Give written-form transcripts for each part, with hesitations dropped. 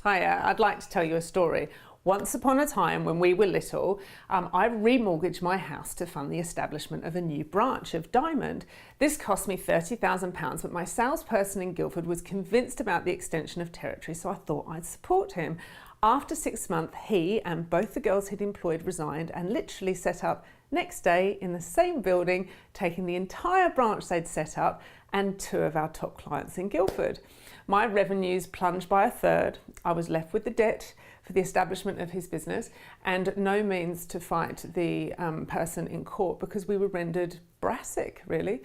Hiya, I'd like to tell you a story. Once upon a time when we were little, I remortgaged my house to fund the establishment of a new branch of Diamond. This cost me £30,000, but my salesperson in Guildford was convinced about the extension of territory, so I thought I'd support him. After 6 months, he and both the girls he'd employed resigned and literally set up next day in the same building, taking the entire branch they'd set up and 2 of our top clients in Guildford. My revenues plunged by 1/3. I was left with the debt for the establishment of his business and no means to fight the person in court because we were rendered brassic, really.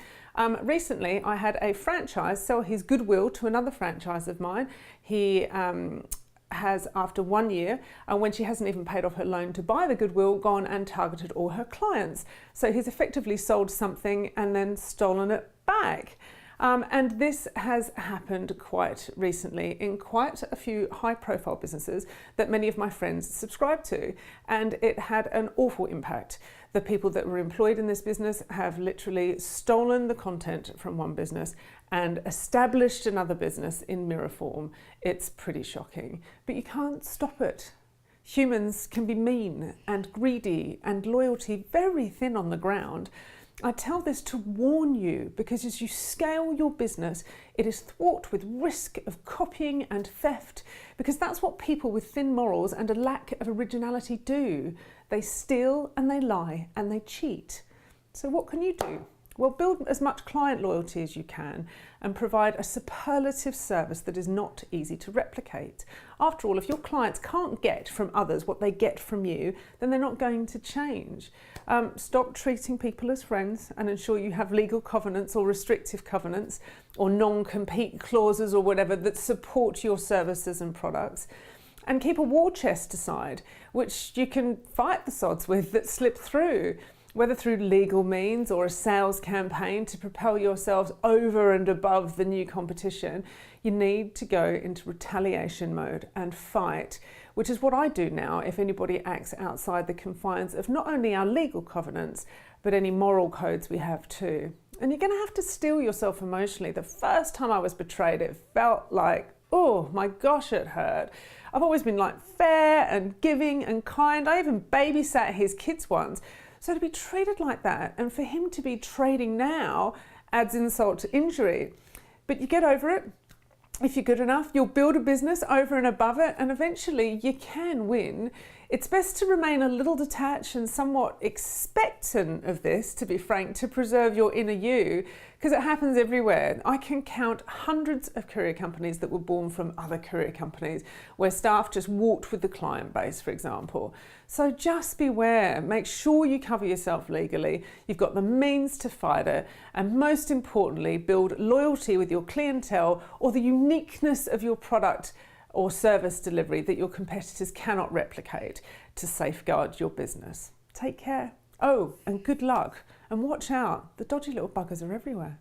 Recently, I had a franchise sell his goodwill to another franchise of mine. He has, after 1 year, and when she hasn't even paid off her loan to buy the goodwill, gone and targeted all her clients. So he's effectively sold something and then stolen it back. And this has happened quite recently in quite a few high-profile businesses that many of my friends subscribe to, and it had an awful impact. The people that were employed in this business have literally stolen the content from one business and established another business in mirror form. It's pretty shocking, but you can't stop it. Humans can be mean and greedy and loyalty very thin on the ground. I tell this to warn you because as you scale your business, it is fraught with risk of copying and theft because that's what people with thin morals and a lack of originality do. They steal and they lie and they cheat. So what can you do? Well, build as much client loyalty as you can and provide a superlative service that is not easy to replicate. After all, if your clients can't get from others what they get from you, then they're not going to change. Stop treating people as friends and ensure you have legal covenants or restrictive covenants or non-compete clauses or whatever that support your services and products. And keep a war chest aside, which you can fight the sods with that slip through, whether through legal means or a sales campaign to propel yourselves over and above the new competition. You need to go into retaliation mode and fight, which is what I do now if anybody acts outside the confines of not only our legal covenants, but any moral codes we have too. And you're going to have to steel yourself emotionally. The first time I was betrayed, it felt like, oh my gosh, it hurt. I've always been like fair and giving and kind. I even babysat his kids once. So to be treated like that and for him to be trading now adds insult to injury. But you get over it. If you're good enough, you'll build a business over and above it, and eventually you can win. It's best to remain a little detached and somewhat expectant of this, to be frank, to preserve your inner you, because it happens everywhere. I can count hundreds of courier companies that were born from other courier companies, where staff just walked with the client base, for example. So just beware, make sure you cover yourself legally, you've got the means to fight it, and most importantly, build loyalty with your clientele or the uniqueness of your product or service delivery that your competitors cannot replicate to safeguard your business. Take care. Oh, and good luck. And watch out, the dodgy little buggers are everywhere.